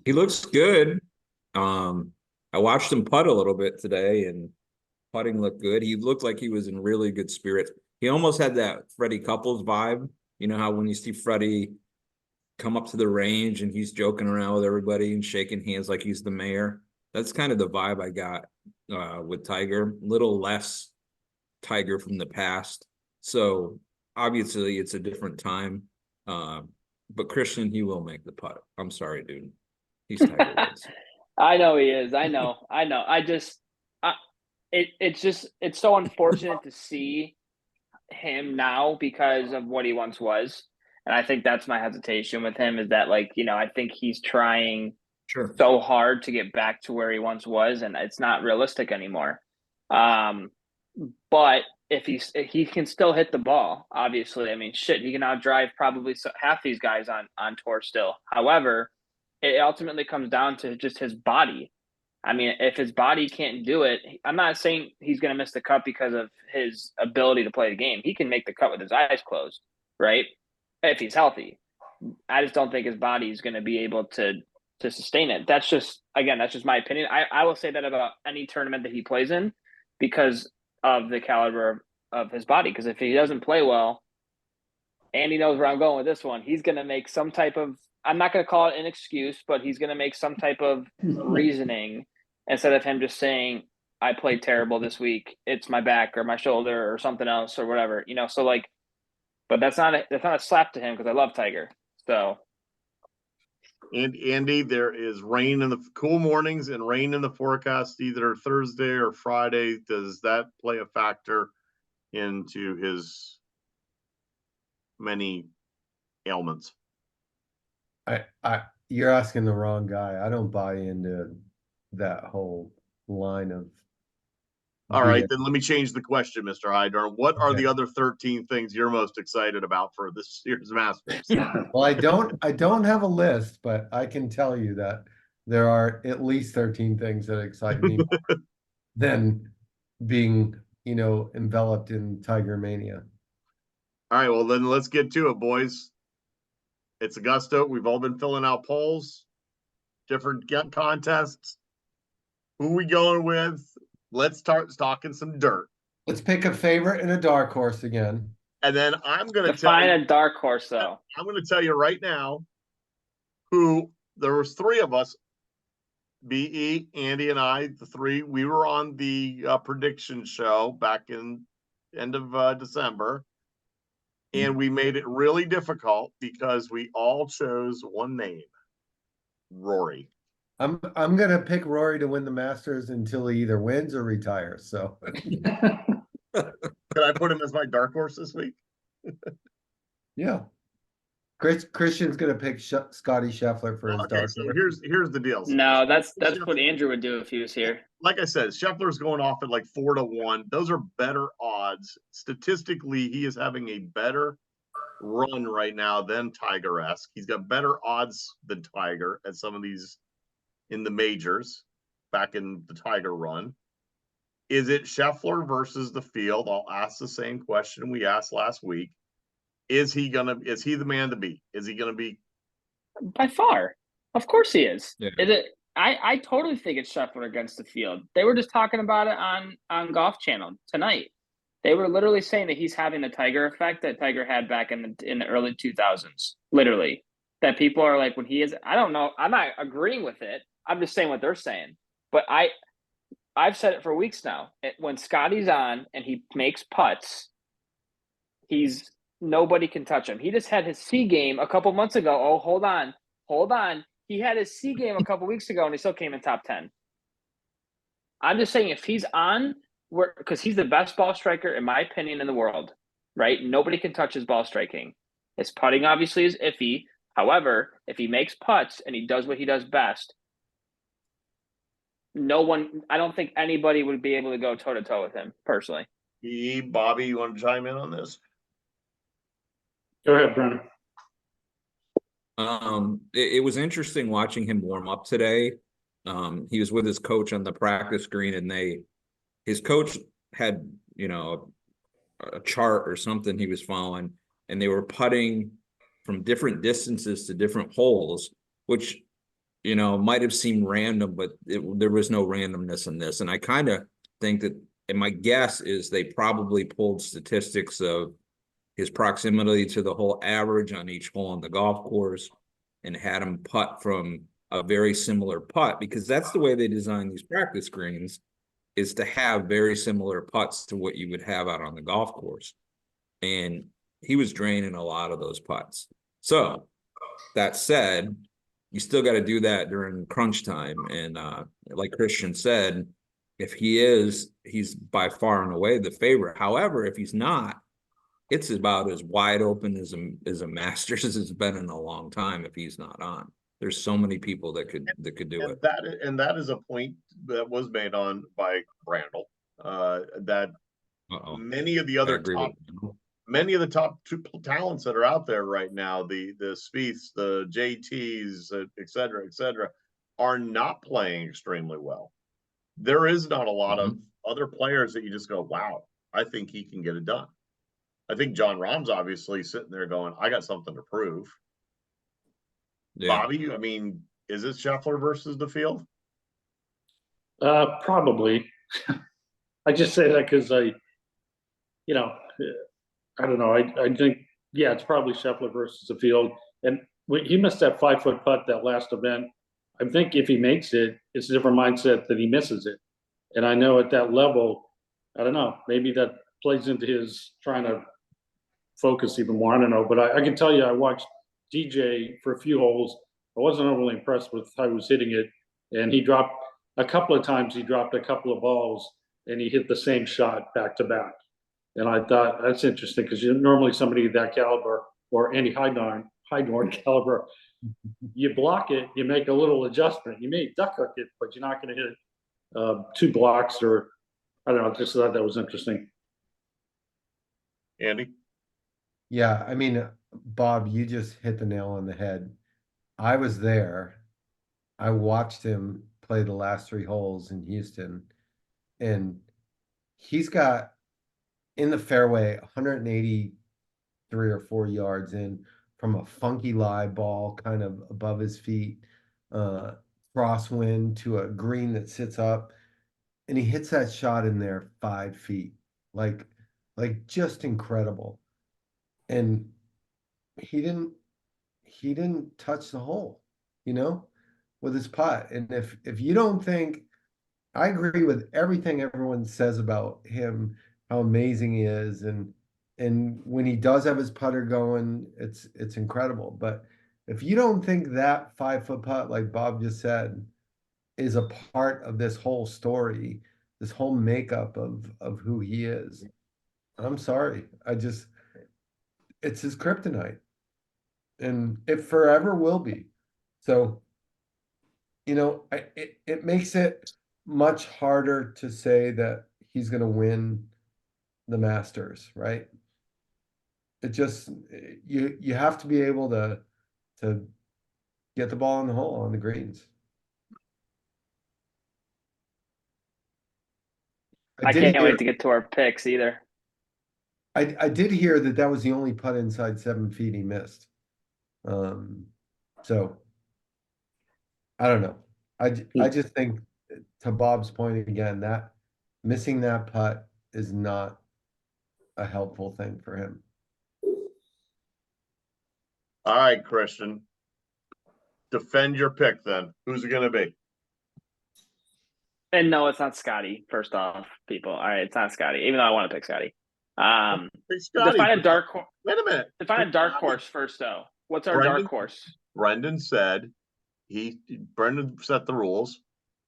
He looks good. I watched him putt a little bit today, and putting looked good. He looked like he was in really good spirits. He almost had that Freddie Couples vibe. You know how when you see Freddie come up to the range and he's joking around with everybody and shaking hands like he's the mayor. That's kind of the vibe I got with Tiger. A little less Tiger from the past. So obviously it's a different time. But Christian, he will make the putt. I'm sorry, dude. He's Tiger Woods. I know he is. I know. It's so unfortunate to see him now because of what he once was. And I think that's my hesitation with him is that, like, you know, I think he's trying so hard to get back to where he once was, and it's not realistic anymore. But if he can still hit the ball, obviously, I mean, shit, he can outdrive probably half these guys on tour still. However, it ultimately comes down to just his body. I mean, if his body can't do it, I'm not saying he's going to miss the cut because of his ability to play the game. He can make the cut with his eyes closed, right? If he's healthy. I just don't think his body is going to be able to sustain it. That's just my opinion. I will say that about any tournament that he plays in because of the caliber of his body. Because if he doesn't play well, and he knows where I'm going with this one, he's going to make some type of, I'm not going to call it an excuse, but he's going to make some type of reasoning instead of him just saying, I played terrible this week. It's my back or my shoulder or something else or whatever, you know? So like, But that's not a slap to him because I love Tiger. So And Andy, there is rain in the cool mornings and rain in the forecast either Thursday or Friday. Does that play a factor into his many ailments? You're asking the wrong guy. I don't buy into that whole line of. All right, being- then let me change the question, Mr. Hydorn. What are Okay. the other 13 things you're most excited about for this year's Masters? Well, I don't have a list, but I can tell you that there are at least 13 things that excite me more than being, enveloped in Tiger Mania. All right, well, then let's get to it, boys. It's Augusta. We've all been filling out polls, different contests. Who we going with? Let's start talking some dirt. Let's pick a favorite and a dark horse again. And then I'm going to define a dark horse, though. I'm going to tell you right now who there was three of us, BE, Andy, and I, the three. We were on the prediction show back in end of December, and we made it really difficult because we all chose one name, Rory. I'm gonna pick Rory to win the Masters until he either wins or retires. So Could I put him as my dark horse this week? yeah, Christian's gonna pick Scottie Scheffler for his Okay, dark so horse. here's the deal. No, that's what Andrew would do if he was here. Like I said, Scheffler's going off at like 4-1. Those are better odds. Statistically, he is having a better run right now than Tiger-esque. He's got better odds than Tiger at some of these in the majors back in the Tiger run. Is it Scheffler versus the field? I'll ask the same question we asked last week. Is he the man to beat? Is he gonna be By far. Of course he is. Yeah. Is it I totally think it's Scheffler against the field. They were just talking about it on Golf Channel tonight. They were literally saying that he's having the Tiger effect that Tiger had back in the early 2000s. Literally. That people are like, when he is, I don't know, I'm not agreeing with it. I'm just saying what they're saying. But I've said it for weeks now. When Scottie's on and he makes putts, nobody can touch him. He just had his C game a couple months ago. Oh, hold on. He had his C game a couple weeks ago and he still came in top 10. I'm just saying if he's on, because he's the best ball striker, in my opinion, in the world, right? Nobody can touch his ball striking. His putting obviously is iffy. However, if he makes putts and he does what he does best, I don't think anybody would be able to go toe to toe with him personally. Bobby, you want to chime in on this? Go ahead, Brendon. It was interesting watching him warm up today. He was with his coach on the practice green, and his coach had, a chart or something he was following, and they were putting from different distances to different holes, which, might have seemed random, but there was no randomness in this. And I kind of think that, and my guess is they probably pulled statistics of his proximity to the whole average on each hole on the golf course and had him putt from a very similar putt, because that's the way they design these practice greens, is to have very similar putts to what you would have out on the golf course. And he was draining a lot of those putts. So that said, you still got to do that during crunch time. And like Christian said, if he's by far and away the favorite. However, if he's not, it's about as wide open as a Masters as it's been in a long time if he's not on. There's so many people that could do it. That is a point that was made on by Randall. That many of the other top two talents that are out there right now, the Spieths, the JTs, et cetera, are not playing extremely well. There is not a lot of other players that you just go, wow, I think he can get it done. I think John Rahm's obviously sitting there going, I got something to prove. Yeah. Bobby, I mean, is it Scheffler versus the field? Probably. I just say that because I don't know. I think, yeah, it's probably Scheffler versus the field. And when he missed that 5-foot putt that last event, I think if he makes it, it's a different mindset that he misses it. And I know at that level, I don't know, maybe that plays into his trying to focus even more. I don't know, but I can tell you, I watched DJ for a few holes. I wasn't overly impressed with how he was hitting it, and he dropped a couple of times. He dropped a couple of balls, and he hit the same shot back to back. And I thought that's interesting because normally somebody that caliber or any Heidorn caliber, you block it, you make a little adjustment. You may duck hook it, but you're not going to hit 2 blocks or I don't know. Just thought that was interesting. Andy? Yeah, I mean, Bob, you just hit the nail on the head. I was there. I watched him play the last 3 holes in Houston, and he's got in the fairway 183 or 4 yards in from a funky lie ball kind of above his feet, crosswind to a green that sits up, and he hits that shot in there 5 feet, like just incredible. And he didn't touch the hole, with his putt. And if you don't think, I agree with everything everyone says about him, how amazing he is, and when he does have his putter going, it's incredible. But if you don't think that 5-foot putt, like Bob just said, is a part of this whole story, this whole makeup of who he is, I'm sorry. It's his kryptonite, and it forever will be. So, it makes it much harder to say that he's going to win the Masters, right? It just, you have to be able to get the ball in the hole on the greens. I can't wait to get to our picks either. I did hear that was the only putt inside 7 feet he missed. So I don't know. I just think, to Bob's point again, that missing that putt is not a helpful thing for him. All right, Christian. Defend your pick then. Who's it going to be? And no, it's not Scottie. First off, people. All right, it's not Scottie, even though I want to pick Scottie. Pick Scottie. Define a dark horse. Wait a minute. Define a dark horse first, though. What's our dark horse? Brendon said Brendon set the rules.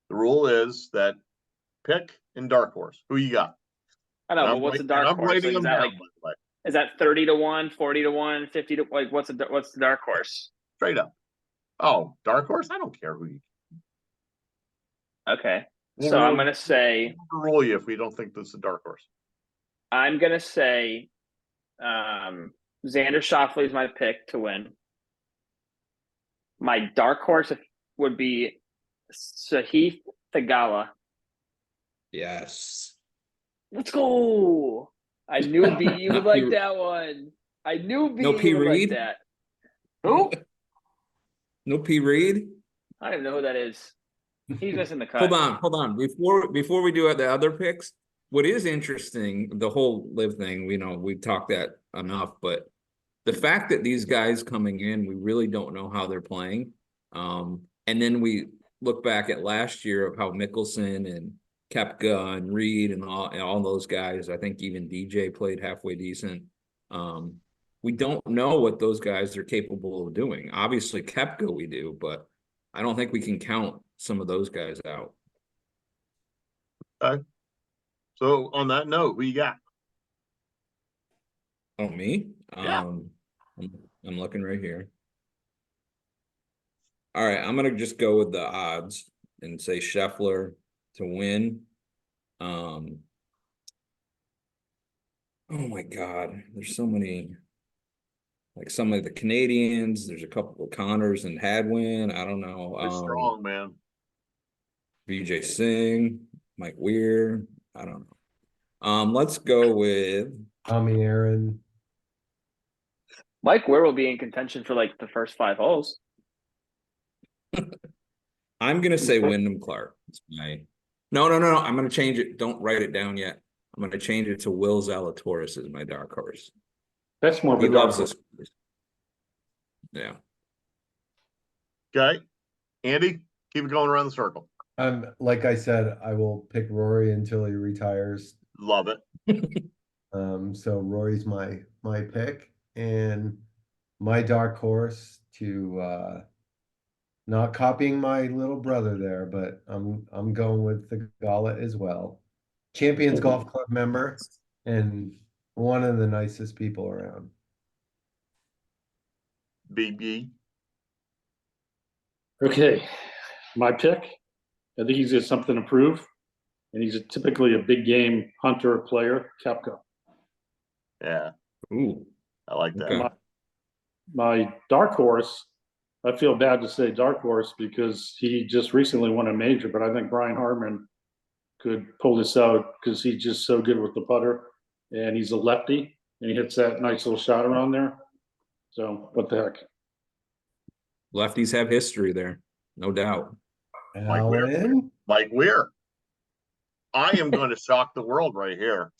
The rule is that pick and dark horse. Who you got? I know, but what's a dark horse? I'm writing them down, by the way. Is that 30-1, 40-1, 50 to like? What's the dark horse? Straight up. Oh, dark horse. I don't care who you. Okay, so I'm gonna say. We'll roll you if we don't think this is a dark horse. I'm gonna say, Xander Schauffele is my pick to win. My dark horse would be Sahith Theegala. Yes. Let's go. I knew B would like that one. I knew B No P. would Reed? like that. Who? No P. Reed? I don't even know who that is. He's missing the cut. Hold on. Before we do the other picks, what is interesting, the whole live thing, we talked that enough, but the fact that these guys coming in, we really don't know how they're playing. And then we look back at last year of how Mickelson and Koepka and Reed and all those guys, I think even DJ played halfway decent. We don't know what those guys are capable of doing. Obviously, Koepka we do, but I don't think we can count some of those guys out. Okay. So on that note, who you got? Oh, me? Yeah. I'm looking right here. All right, I'm gonna just go with the odds and say Scheffler to win. Oh my God, there's so many. Like some of the Canadians, there's a couple of Connors and Hadwin. I don't know. They're strong, man. Vijay Singh, Mike Weir. I don't know. Let's go with Tommy Aaron. Mike Weir will be in contention for like the first 5 holes. I'm gonna say Wyndham Clark. No. I'm gonna change it. Don't write it down yet. I'm gonna change it to Will Zalatoris as my dark horse. That's more of He a dark loves horse. this. Yeah. Okay. Andy, keep it going around the circle. Like I said, I will pick Rory until he retires. Love it. So Rory's my pick, and my dark horse to not copying my little brother there, but I'm going with the Gala as well. Champions Golf Club member and one of the nicest people around. BB. Okay, my pick. I think he's got something to prove, and he's typically a big game hunter player. Koepka. Yeah, Ooh, I like that. okay. My dark horse. I feel bad to say dark horse because he just recently won a major, but I think Brian Harman could pull this out because he's just so good with the putter, and he's a lefty, and he hits that nice little shot around there. So what the heck? Lefties have history there, no doubt. Alan, Mike Weir. I am going to shock the world right here.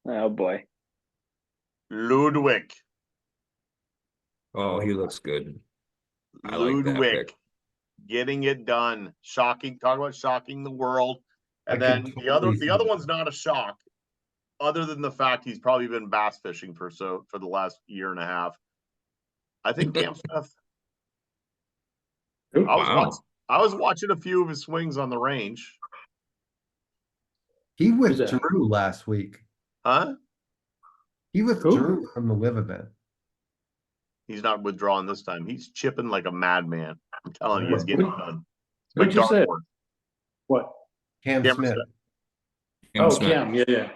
Oh boy. Ludwig. Oh, he looks good. I like that Ludwig. pick. Getting it done. Shocking. Talk about shocking the world. And I then could the other totally see that. one's not a shock, other than the fact he's probably been bass fishing for the last year and a half. I think Cam Smith. Ooh, I was watching a few of his swings on the range. He Who's that? withdrew last week. Huh? He withdrew from the live event. He's not withdrawing this time. He's chipping like a madman. I'm telling you, he's What- getting what- it done. what'd Big you dark say? horse. What? Cam Cam Smith. Smith. Cam Oh, Smith. Cam. Yeah.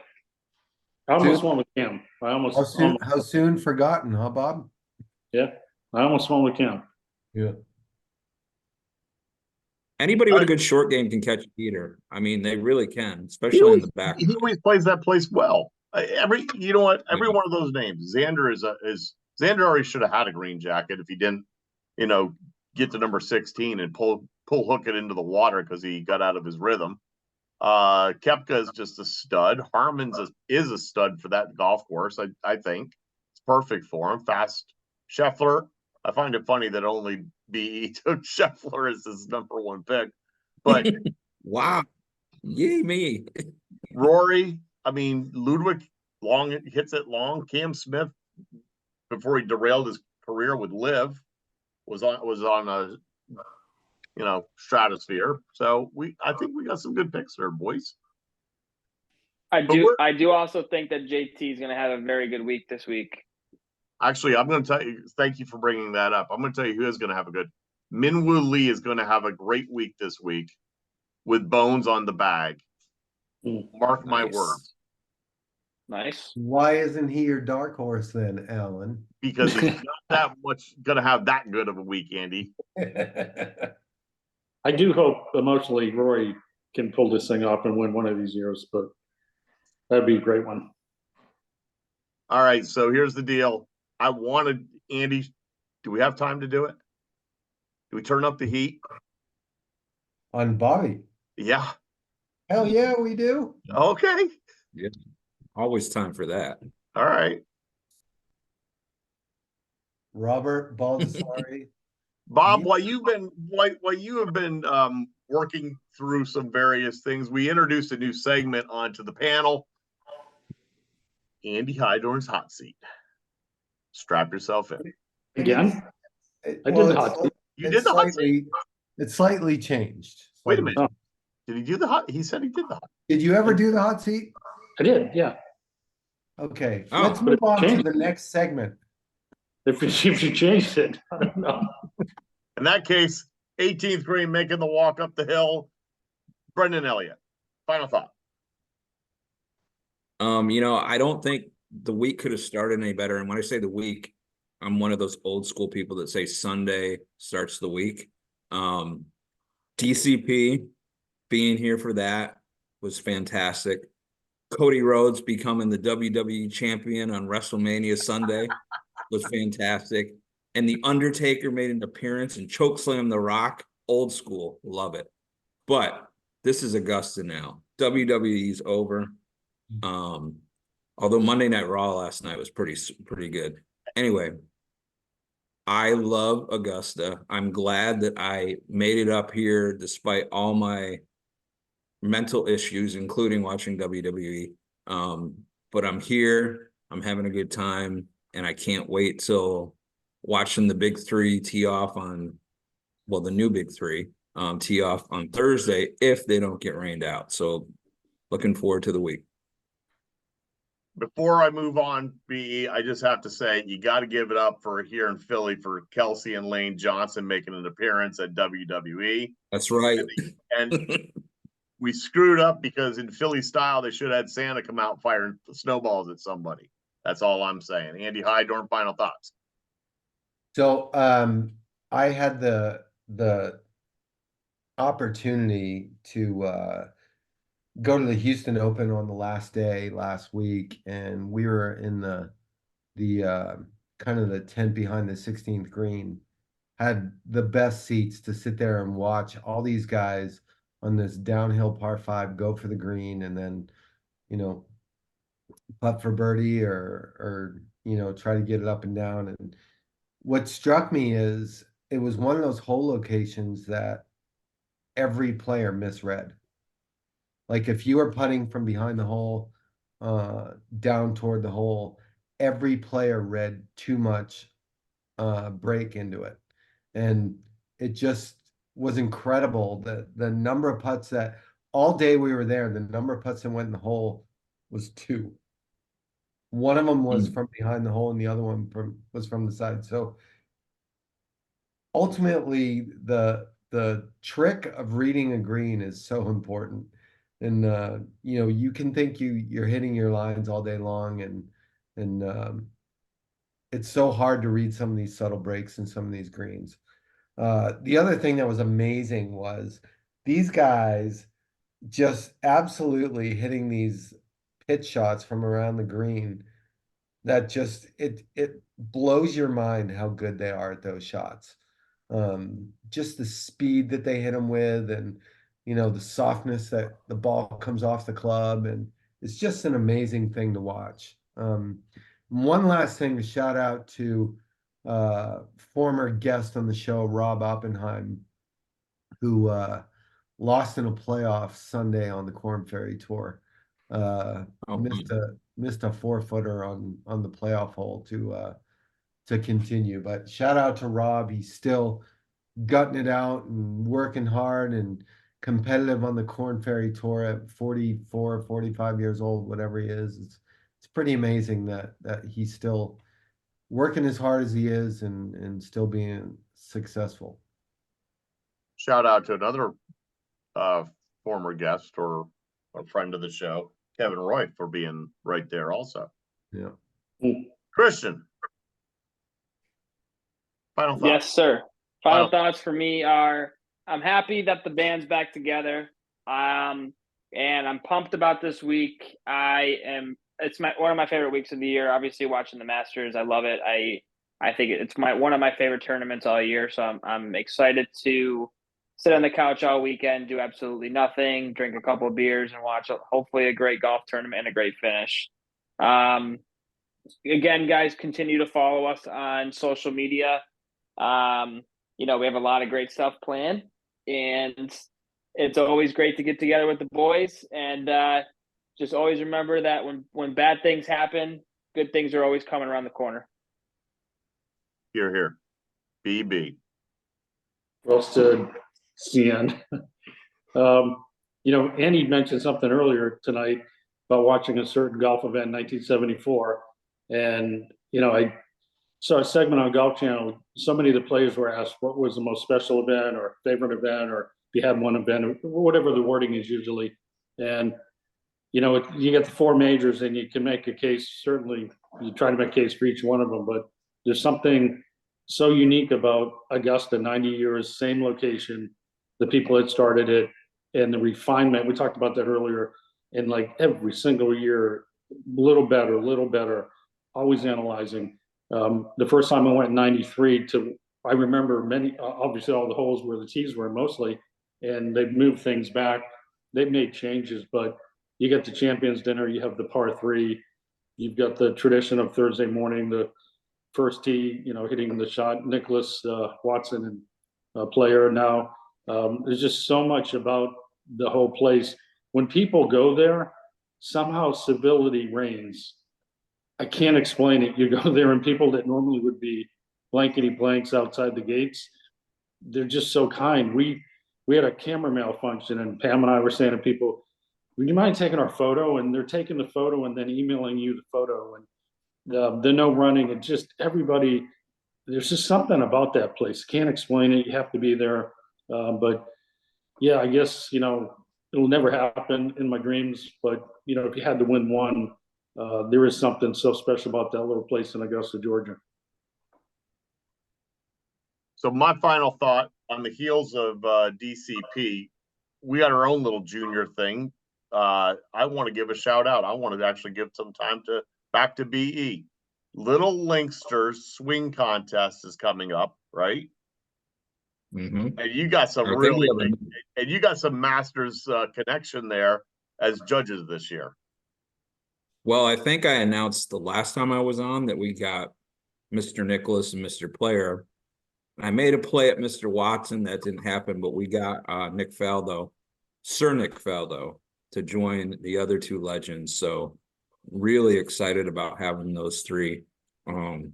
I almost went with Cam. I almost, How soon forgotten, huh, Bob? yeah. I almost went with Cam. Yeah. Anybody with a good short game can catch a heater. I mean, they really can, especially in the back. He always plays that place well. You know what? Every one of those names. Xander Xander already should have had a green jacket if he didn't, get to number 16 and pull hook it into the water because he got out of his rhythm. Koepka is just a stud. Harmon's is a stud for that golf course. I think it's perfect for him. Fast. Scheffler. I find it funny that only BE took Scheffler as his number one pick, but Wow. Yay me. Rory. I mean, Ludwig long hits it long. Cam Smith, before he derailed his career with Liv, was on a stratosphere. So I think we got some good picks there, boys. I do also think that JT is going to have a very good week this week. Actually, I'm going to tell you. Thank you for bringing that up. I'm going to tell you who is going to have a good. Minwoo Lee is going to have a great week this week, with bones on the bag. Mark my Nice. words. Nice. Why isn't he your dark horse then, Alan? Because he's not that much going to have that good of a week, Andy. I do hope emotionally Rory can pull this thing off and win one of these years, but that'd be a great one. All right, so here's the deal. I wanted Andy. Do we have time to do it? Do we turn up the heat? On Bobby. Yeah. Hell yeah, we do. Okay. Yeah. Always time for that. All right. Robert Baldassari. Bob, while you have been working through some various things, we introduced a new segment onto the panel. Andy Hydorn's hot seat. Strap yourself in. Again? I did the hot seat. You did the hot seat? It's slightly changed. Wait a minute. Did he do the hot? He said he did the hot. Did you ever do the hot seat? I did, yeah. Okay, Oh, let's move on to the next segment. If you changed it, I don't know. In that case, 18th green making the walk up the hill. Brendon Elliott. Final thought. I don't think the week could have started any better. And when I say the week, I'm one of those old school people that say Sunday starts the week. DCP being here for that was fantastic. Cody Rhodes becoming the WWE champion on WrestleMania Sunday was fantastic. And The Undertaker made an appearance and chokeslammed The Rock. Old school. Love it. But this is Augusta now. WWE's over. Although Monday Night Raw last night was pretty good. Anyway, I love Augusta. I'm glad that I made it up here despite all my mental issues, including watching WWE. but I'm here, I'm having a good time, and I can't wait till watching the big three tee off on, well, the new big three tee off on Thursday if they don't get rained out. So looking forward to the week. Before I move on, BE, I just have to say you got to give it up for here in Philly for Kelsey and Lane Johnson making an appearance at WWE. That's right. And we screwed up because in Philly style, they should have had Santa come out firing snowballs at somebody. That's all I'm saying. Andy Hydorn, final thoughts. So I had the opportunity to go to the Houston Open on the last day last week, and we were in the kind of the tent behind the 16th green. Had the best seats to sit there and watch all these guys on this downhill par 5 go for the green, and then, you know, putt for birdie or you know, try to get it up and down. And what struck me is it was one of those hole locations that every player misread. Like if you were putting from behind the hole down toward the hole, every player read too much break into it. And it just was incredible. The number of putts that all day we were there, the number of putts that went in the hole was 2. One of them was from behind the hole and the other one was from the side. So ultimately the trick of reading a green is so important. And you know, you can think you're hitting your lines all day long, and it's so hard to read some of these subtle breaks in some of these greens. The other thing that was amazing was these guys just absolutely hitting these pitch shots from around the green that just it blows your mind how good they are at those shots. Just the speed that they hit them with, and you know, the softness that the ball comes off the club, and it's just an amazing thing to watch. One last thing, to shout out to former guest on the show, Rob Oppenheim, who lost in a playoff Sunday on the Korn Ferry Tour. Missed a 4-footer on the playoff hole to continue. But shout out to Rob. He's still gutting it out and working hard and competitive on the Korn Ferry Tour at 44, 45 years old, whatever he is. It's pretty amazing that he's still working as hard as he is and still being successful. Shout out to another former guest or a friend of the show, Kevin Roy, for being right there also. Yeah. Christian, final thoughts. Yes, sir. Final thoughts for me are I'm happy that the band's back together. And I'm pumped about this week. It's one of my favorite weeks of the year. Obviously, watching the Masters, I love it. I think it's one of my favorite tournaments all year. So I'm excited to sit on the couch all weekend, do absolutely nothing, drink a couple of beers, and watch hopefully a great golf tournament and a great finish. Again, guys, continue to follow us on social media. You know, we have a lot of great stuff planned, and it's always great to get together with the boys. And just always remember that when bad things happen, good things are always coming around the corner. Here. BB. Well said, CN. You know, Andy mentioned something earlier tonight about watching a certain golf event in 1974. And, you know, I saw a segment on Golf Channel. So many of the players were asked what was the most special event or favorite event, or if you had one event, or whatever the wording is usually. And, you know, you get the 4 majors and you can make a case. Certainly you try to make a case for each one of them, but there's something so unique about Augusta, 90 years, same location, the people that started it, and the refinement. We talked about that earlier. And like every single year, little better, always analyzing. The first time I went in 93 I remember obviously all the holes where the tees were mostly, and they've moved things back. They've made changes, but you get the Champions Dinner, you have the par 3, you've got the tradition of Thursday morning, the first tee, you know, hitting the shot, Nicholas Watson and player now. There's just so much about the whole place. When people go there, somehow civility reigns. I can't explain it. You go there and people that normally would be blankety blanks outside the gates, they're just so kind. We had a camera malfunction, and Pam and I were saying to people, would you mind taking our photo? And they're taking the photo and then emailing you the photo, and the no running, and just everybody. There's just something about that place. Can't explain it. You have to be there. But yeah, I guess, it'll never happen in my dreams. But, if you had to win one, there is something so special about that little place in Augusta, Georgia. So my final thought on the heels of DCP, we got our own little junior thing. I want to give a shout out. I want to actually give some time back to BE. Little Linksters swing contest is coming up, right? Mm-hmm. And you got some and you got some Masters connection there as judges this year. Well, I think I announced the last time I was on that we got Mr. Nicholas and Mr. Player. I made a play at Mr. Watson. That didn't happen, but we got Sir Nick Faldo, to join the other two legends. So really excited about having those three. And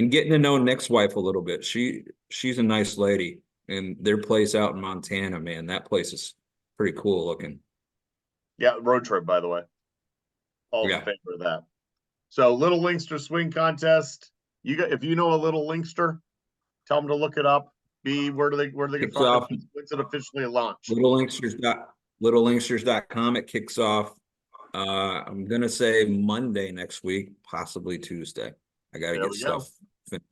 getting to know Nick's wife a little bit. She's a nice lady, and their place out in Montana, man, that place is pretty cool looking. Yeah, road trip, by the way. All in favor of that. So Little Linkster swing contest. If you know a Little Linkster, tell them to look it up. Where do they get find it? When's it officially launched? Littlelinksters.com. It kicks off I'm gonna say Monday next week, possibly Tuesday. I gotta get stuff finished.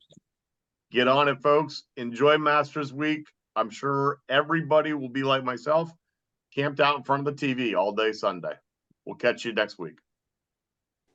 Get on it, folks. Enjoy Masters Week. I'm sure everybody will be like myself, camped out in front of the TV all day Sunday. We'll catch you next week.